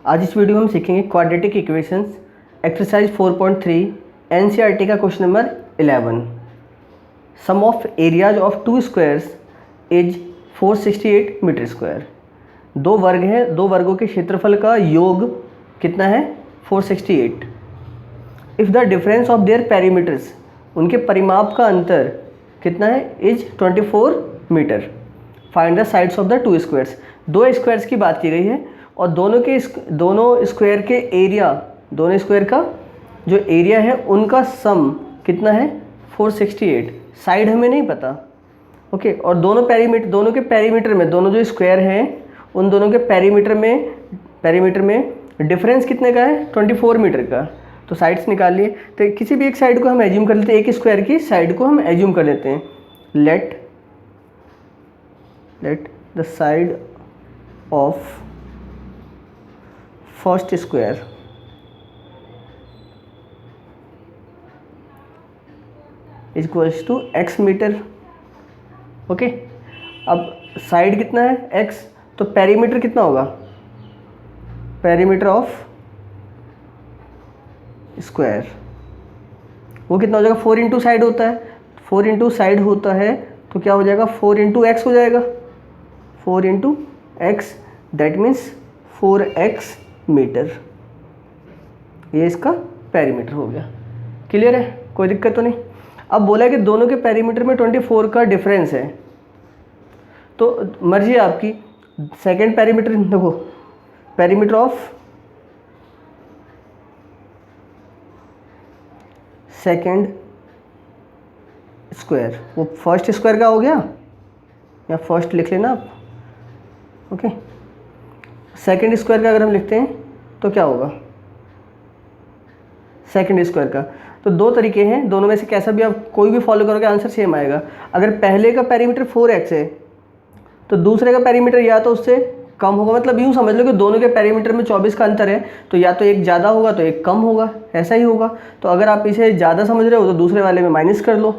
आज इस वीडियो में हम सीखेंगे क्वाड्रेटिक इक्वेशंस एक्सरसाइज 4.3 एनसीईआरटी का question number 11। Sum of areas of two squares is 468 metre square. दो वर्ग हैं, दो वर्गों के क्षेत्रफल का योग कितना है 468। If the difference of their perimeters, उनके परिमाप का अंतर कितना है is 24 metre. Find the sides of the two squares. दो स्क्वायर्स की बात की गई है और दोनों स्क्वायर के एरिया, दोनों स्क्वायर का जो एरिया है उनका सम कितना है 468। साइड हमें नहीं पता, ओके। और दोनों के पेरीमीटर में, दोनों जो स्क्वायर हैं उन दोनों के पेरीमीटर में डिफरेंस कितने का है 24 मीटर का। तो साइड्स निकाल लिए। तो किसी भी एक साइड को हम एज्यूम कर लेते हैं, एक स्क्वायर की साइड को हम एज्यूम कर लेते हैं। Let the side of first square equals to x metre, okay. अब साइड कितना है x, तो पेरीमीटर कितना होगा, पेरीमीटर ऑफ स्क्वायर वो कितना हो जाएगा 4 इंटू साइड होता है, 4 इंटू साइड होता है तो क्या हो जाएगा 4 इंटू एक्स हो जाएगा, 4 into x that means 4x metre. ये इसका पेरीमीटर हो गया। क्लियर है, कोई दिक्कत तो नहीं। अब बोला है कि दोनों के पेरीमीटर में 24 का डिफरेंस है, तो मर्जी है आपकी। सेकेंड पेरीमीटर देखो, पेरीमीटर ऑफ सेकेंड स्क्वायर, वो फर्स्ट स्क्वायर का हो गया, या फर्स्ट लिख लेना आप, ओके। सेकेंड स्क्वायर का अगर हम लिखते हैं तो क्या होगा सेकेंड स्क्वायर का। तो दो तरीके हैं, दोनों में से कैसा भी आप कोई भी फॉलो करोगे आंसर सेम आएगा। अगर पहले का पेरीमीटर 4x है तो दूसरे का पेरीमीटर या तो उससे कम होगा, मतलब यूँ समझ लो कि दोनों के पेरीमीटर में 24 का अंतर है, तो या तो एक ज़्यादा होगा तो एक कम होगा, ऐसा ही होगा। तो अगर आप इसे ज़्यादा समझ रहे हो तो दूसरे वाले में माइनस कर लो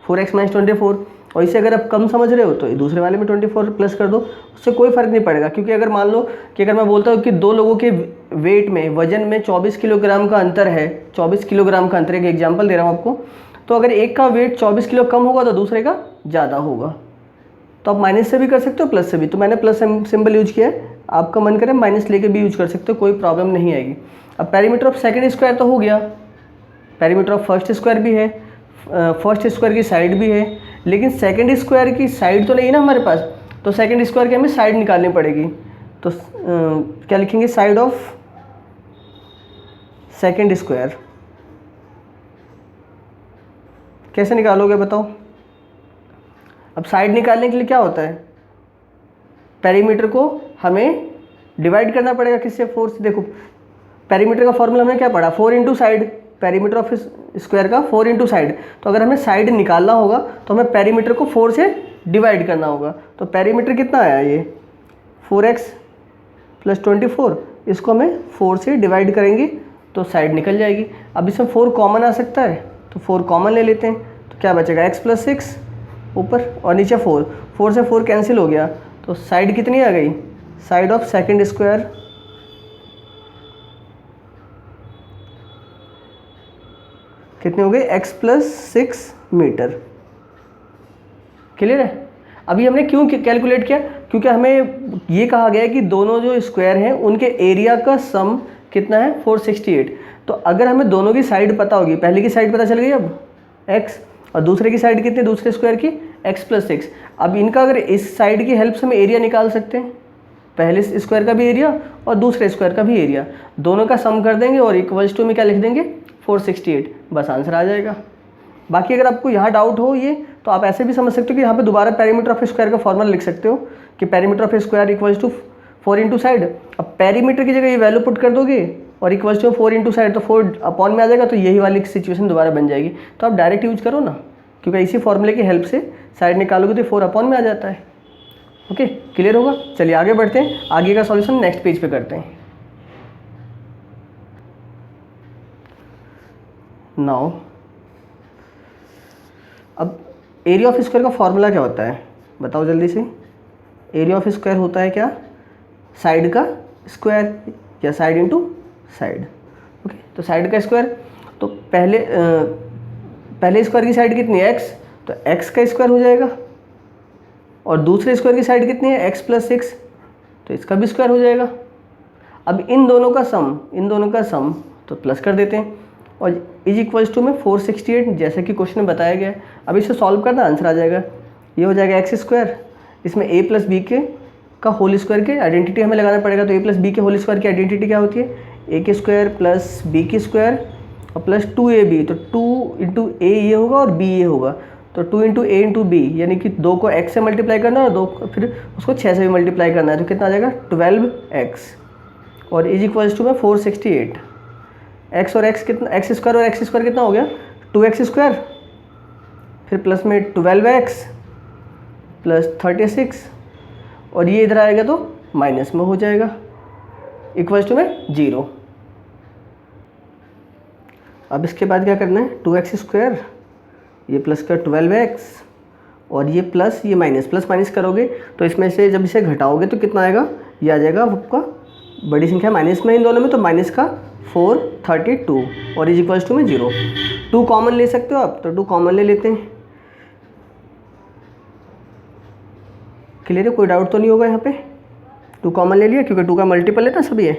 4x - 24, और इसे अगर आप कम समझ रहे हो तो दूसरे वाले में 24 प्लस कर दो, उससे कोई फ़र्क नहीं पड़ेगा। क्योंकि अगर मान लो कि अगर मैं बोलता हूँ कि दो लोगों के वेट में, वजन में 24 किलोग्राम का अंतर है, 24 किलोग्राम का अंतर, एक एग्जाम्पल दे रहा हूँ आपको, तो अगर एक का वेट 24 किलो कम होगा तो दूसरे का ज़्यादा होगा। तो आप माइनस से भी कर सकते हो, प्लस से भी। तो मैंने प्लस सिंबल यूज किया है, आपका मन करे माइनस लेके भी यूज कर सकते हो, कोई प्रॉब्लम नहीं आएगी। अब पेरीमीटर ऑफ सेकंड स्क्वायर तो हो गया, पेरीमीटर ऑफ फर्स्ट स्क्वायर भी है, फर्स्ट स्क्वायर की साइड भी है, लेकिन सेकंड स्क्वायर की साइड तो नहीं ना हमारे पास, तो सेकंड स्क्वायर की हमें साइड निकालनी पड़ेगी। तो क्या लिखेंगे, साइड ऑफ सेकंड स्क्वायर। कैसे निकालोगे बताओ। अब साइड निकालने के लिए क्या होता है, पेरीमीटर को हमें डिवाइड करना पड़ेगा किससे, 4 से। देखो पेरीमीटर का फॉर्मूला हमने क्या पढ़ा, 4 into side, perimeter of square का 4 इंटू साइड। तो अगर हमें साइड निकालना होगा तो हमें पेरीमीटर को 4 से डिवाइड करना होगा। तो पेरीमीटर कितना आया, ये 4x + 24, इसको हमें 4 से डिवाइड करेंगे तो साइड निकल जाएगी। अब इसमें 4 कॉमन आ सकता है तो 4 कॉमन ले लेते हैं, तो क्या बचेगा x + 6 ऊपर और नीचे 4, 4 से 4 कैंसिल हो गया, तो साइड कितनी आ गई, साइड ऑफ सेकंड स्क्वायर कितनी हो गई x + 6 मीटर। क्लियर है। अभी हमने क्यों कैलकुलेट किया, क्योंकि हमें ये कहा गया है कि दोनों जो स्क्वायर हैं उनके एरिया का सम कितना है 468। तो अगर हमें दोनों की साइड पता होगी, पहले की साइड पता चल गई अब x, और दूसरे की साइड कितनी, दूसरे स्क्वायर की x + 6। अब इनका अगर इस साइड की हेल्प से हम एरिया निकाल सकते हैं, पहले स्क्वायर का भी एरिया और दूसरे स्क्वायर का भी एरिया, दोनों का सम कर देंगे और इक्वल्स टू में क्या लिख देंगे 468, बस आंसर आ जाएगा। बाकी अगर आपको यहाँ डाउट हो ये, तो आप ऐसे भी समझ सकते हो कि यहाँ पे दोबारा पेरीमीटर ऑफ स्क्वायर का फॉर्मूला लिख सकते हो कि perimeter of square equals to 4 into side. अब पेरीमीटर की जगह ये वैल्यू पुट कर दोगे और इक्वल्स टू 4 इंटू साइड, तो 4 अपॉन में आ जाएगा, तो यही वाली सिचुएशन दोबारा बन जाएगी। तो आप डायरेक्ट यूज करो ना, क्योंकि इसी फॉर्मूले की हेल्प से साइड निकालोगे तो 4 अपॉन में आ जाता है। ओके, क्लियर होगा। चलिए आगे बढ़ते हैं, आगे का सॉल्यूशन नेक्स्ट पेज पे करते हैं। नाउ अब एरिया ऑफ स्क्वायर का फॉर्मूला क्या होता है बताओ जल्दी से। एरिया ऑफ स्क्वायर होता है क्या, साइड का स्क्वायर, या साइड इंटू साइड। ओके, तो साइड का स्क्वायर, तो पहले स्क्वायर की साइड कितनी है x, तो x का स्क्वायर हो जाएगा, और दूसरे स्क्वायर की साइड कितनी है x + 6, तो इसका भी स्क्वायर हो जाएगा। अब इन दोनों का सम तो प्लस कर देते हैं, और इज इक्वल्स टू में 468 जैसे कि क्वेश्चन में बताया गया है। अब इसे सॉल्व करना आंसर आ जाएगा, ये हो जाएगा x स्क्वायर, इसमें a + b का होल स्क्वायर के आइडेंटिटी हमें लगाना पड़ेगा। तो a + b के होल स्क्वायर की आइडेंटिटी क्या होती है, a के स्क्वायर प्लस b की स्क्वायर और प्लस 2ab, तो 2 × a ये होगा और b ये होगा, तो 2 × a × b, यानी कि 2 को x से मल्टीप्लाई करना है और 2 फिर उसको 6 से भी मल्टीप्लाई करना है, तो कितना आ जाएगा 12x, और इज इक्वल्स टू में 468। x और x कितना, x स्क्वायर और x स्क्वायर कितना हो गया 2x स्क्वायर, फिर प्लस में 12x प्लस 36, और ये इधर आएगा तो माइनस में हो जाएगा, इक्वल्स टू में 0। अब इसके बाद क्या करना है, 2x स्क्वायर ये प्लस का 12x और ये प्लस ये माइनस, प्लस माइनस करोगे तो इसमें से जब इसे घटाओगे तो कितना आएगा, ये आ जाएगा आपका बड़ी संख्या माइनस में इन दोनों में, तो माइनस का 432 और इज इक्वल्स टू में 0। 2 कॉमन ले सकते हो आप, तो 2 कॉमन ले लेते हैं। क्लियर है, कोई डाउट तो नहीं होगा यहाँ पे, 2 कॉमन ले लिया क्योंकि 2 का मल्टीपल है ना सभी है।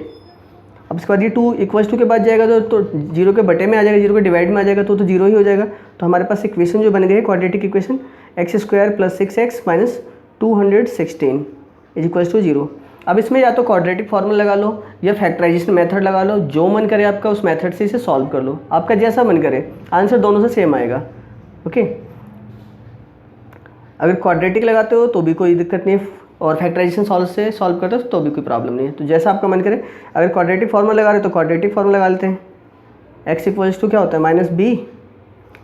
अब इसके बाद ये 2 इक्वल्स टू के बाद जाएगा तो 0 के बटे में आ जाएगा, 0 के डिवाइड में आ जाएगा तो 0 ही हो जाएगा। तो हमारे पास इक्वेशन जो बन गई है quadratic equation, x square plus 6x minus 216 is equals to 0। अब इसमें या तो क्वाड्रेटिक फार्मूला लगा लो या फैक्टराइजेशन मेथड लगा लो, जो मन करे आपका उस मेथड से इसे सॉल्व कर लो, आपका जैसा मन करे, आंसर दोनों से सेम आएगा। ओके, अगर क्वाड्रेटिक लगाते हो तो भी कोई दिक्कत नहीं है, और फैक्टराइजेशन से सॉल्व करते हो तो भी कोई प्रॉब्लम नहीं है, तो जैसा आपका मन करे। अगर क्वाड्रेटिक फार्मूला लगा रहे हो तो क्वाड्रेटिक फार्मूला लगा लेते हैं। x इक्वल्स टू क्या होता है, -b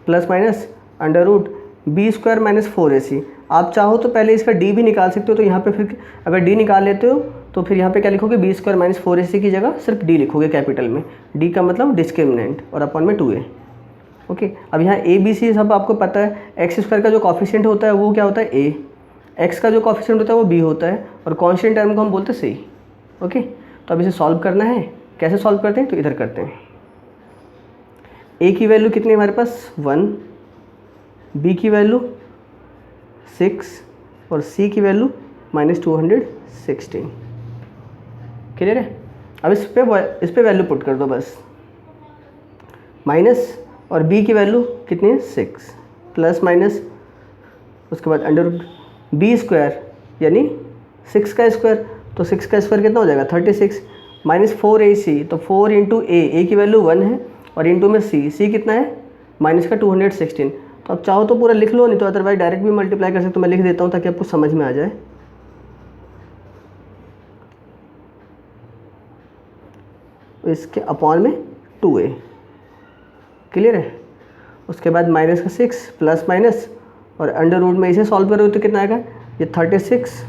plus minus √b square minus 4ac। आप चाहो तो पहले इसका d भी निकाल सकते हो, तो यहाँ पे फिर अगर d निकाल लेते हो तो फिर यहाँ पे क्या लिखोगे, b स्क्वायर माइनस 4ac की जगह सिर्फ d लिखोगे कैपिटल में, d का मतलब डिस्क्रिमिनेंट और अपॉन में 2a। ओके, अब यहाँ a b c सब आपको पता है। x स्क्वायर का जो कॉफिशिएंट होता है वो क्या होता है a, x का जो कॉफिशिएंट होता है वो b होता है, और कांस्टेंट टर्म को हम बोलते हैं c। ओके, तो अब इसे सॉल्व करना है, कैसे सॉल्व करते हैं, तो इधर करते हैं। a की वैल्यू कितनी है हमारे पास 1, b की वैल्यू 6 और c की वैल्यू -216। क्लियर है। अब इस पे वैल्यू पुट कर दो बस, माइनस और b की वैल्यू कितनी है 6 प्लस माइनस उसके बाद √b स्क्वायर यानी 6 का स्क्वायर, तो 6 का स्क्वायर कितना हो जाएगा 36 माइनस 4ac, तो 4 × a की वैल्यू 1 है और इंटू में c कितना है माइनस का 216। तो अब चाहो तो पूरा लिख लो, नहीं तो अदरवाइज डायरेक्ट भी मल्टीप्लाई कर सकते हो, मैं लिख देता हूँ ताकि आपको समझ में आ जाए। इसके अपॉन में 2a। क्लियर है। उसके बाद माइनस का 6 प्लस माइनस और अंडर रूट में इसे सॉल्व करोगे तो कितना आएगा, ये 36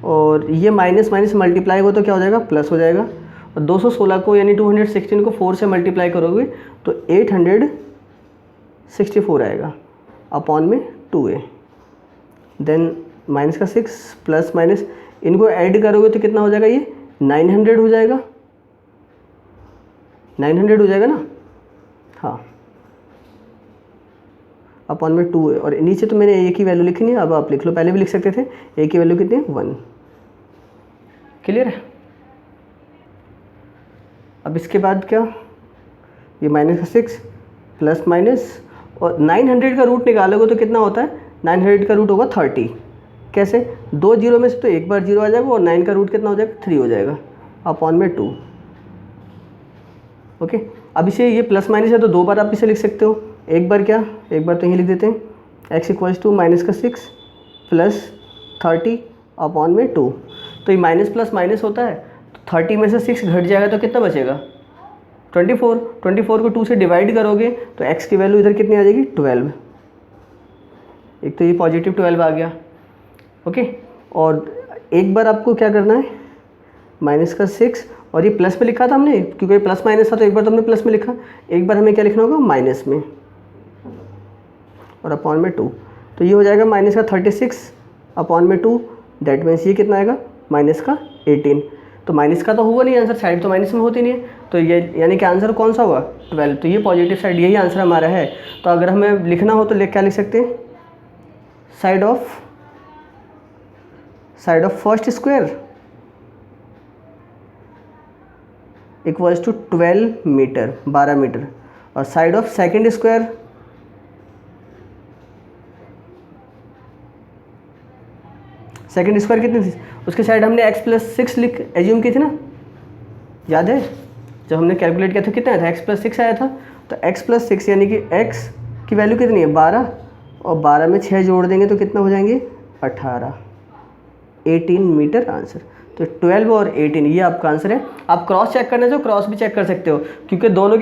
और ये माइनस माइनस मल्टीप्लाई हो तो क्या हो जाएगा, प्लस हो जाएगा। और 216 को यानी 216 को 4 से मल्टीप्लाई करोगे तो 864 आएगा अपॉन में 2a। देन माइनस का 6 प्लस माइनस इनको ऐड करोगे तो कितना हो जाएगा, ये 900 हो जाएगा, 900 हो जाएगा ना, हाँ, अपॉन में 2a। और नीचे तो मैंने a की वैल्यू लिखी नहीं, अब आप लिख लो, पहले भी लिख सकते थे। a की वैल्यू कितनी है 1। क्लियर है। अब इसके बाद क्या, ये माइनस का 6 प्लस माइनस और 900 का रूट निकालोगे तो कितना होता है, 900 का रूट होगा 30। कैसे, 2 जीरो में से तो एक बार जीरो आ जाएगा और 9 का रूट कितना हो जाएगा 3 हो जाएगा अपॉन में 2। ओके, अब इसे ये प्लस माइनस है तो 2 बार आप इसे लिख सकते हो, एक बार क्या, एक बार तो यही लिख देते हैं, x इक्वल्स टू माइनस का 6 प्लस 30 अपॉन में 2। तो ये माइनस प्लस माइनस होता है, तो 30 में से 6 घट जाएगा तो कितना बचेगा 24। 24 को 2 से डिवाइड करोगे तो x की वैल्यू इधर कितनी आ जाएगी 12। एक तो ये पॉजिटिव 12 आ गया। ओके, और एक बार आपको क्या करना है, माइनस का 6 और ये प्लस में लिखा था हमने क्योंकि प्लस माइनस था तो एक बार तो हमने प्लस में लिखा, एक बार हमें क्या लिखना होगा माइनस में और अपॉन में 2। तो ये हो जाएगा माइनस का 36 अपॉन में 2, दैट मीन्स ये कितना आएगा माइनस का 18। तो माइनस का तो हुआ नहीं आंसर, साइड तो माइनस में होती नहीं है, तो ये यानी कि आंसर कौन सा हुआ 12, तो ये पॉजिटिव साइड, यही आंसर हमारा है। तो अगर हमें लिखना हो तो क्या लिख सकते हैं, side of first square equals to 12 metre, 12 metre, और साइड ऑफ सेकेंड स्क्वायर कितनी थी, उसके साइड हमने x+6 लिख एज्यूम की थी ना, याद है जब हमने कैलकुलेट किया था कितना आया था, x+6 आया था। तो x+6 यानी कि x की वैल्यू कितनी है 12, और 12 में 6 जोड़ देंगे तो कितना हो जाएंगे 18, 18 मीटर आंसर। तो 12 और 18 ये आपका आंसर है। आप क्रॉस चेक करना चाहो क्रॉस भी चेक कर सकते हो, क्योंकि दोनों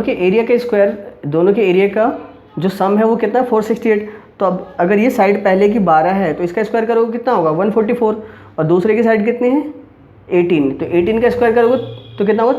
के एरिया का जो सम है वो कितना है 468। तो अब अगर ये साइड पहले की 12 है तो इसका स्क्वायर करोगे कितना होगा 144, और दूसरे की साइड कितनी है 18, तो 18 का स्क्वायर करोगे तो कितना होगा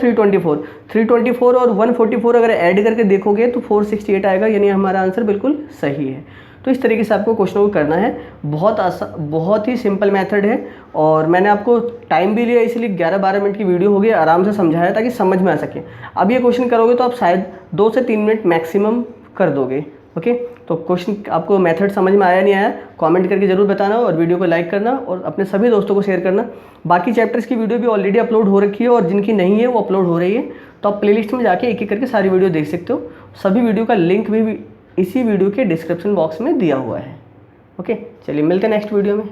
324 और 144 अगर ऐड करके देखोगे तो 468 आएगा, यानी हमारा आंसर बिल्कुल सही है। तो इस तरीके से आपको क्वेश्चन को करना है, बहुत ही सिंपल मेथड है, और मैंने आपको टाइम भी लिया इसलिए 11-12 मिनट की वीडियो हो गई, आराम से समझाया ताकि समझ में आ सके। अब ये क्वेश्चन करोगे तो आप शायद 2 से 3 मिनट मैक्सिमम कर दोगे। ओके, तो क्वेश्चन आपको मेथड समझ में आया नहीं आया कमेंट करके ज़रूर बताना, और वीडियो को लाइक करना और अपने सभी दोस्तों को शेयर करना। बाकी चैप्टर्स की वीडियो भी ऑलरेडी अपलोड हो रखी है, और जिनकी नहीं है वो अपलोड हो रही है, तो आप प्लेलिस्ट में जाके एक एक करके सारी वीडियो देख सकते हो। सभी वीडियो का लिंक भी इसी वीडियो के डिस्क्रिप्शन बॉक्स में दिया हुआ है। ओके, चलिए मिलते हैं नेक्स्ट वीडियो में।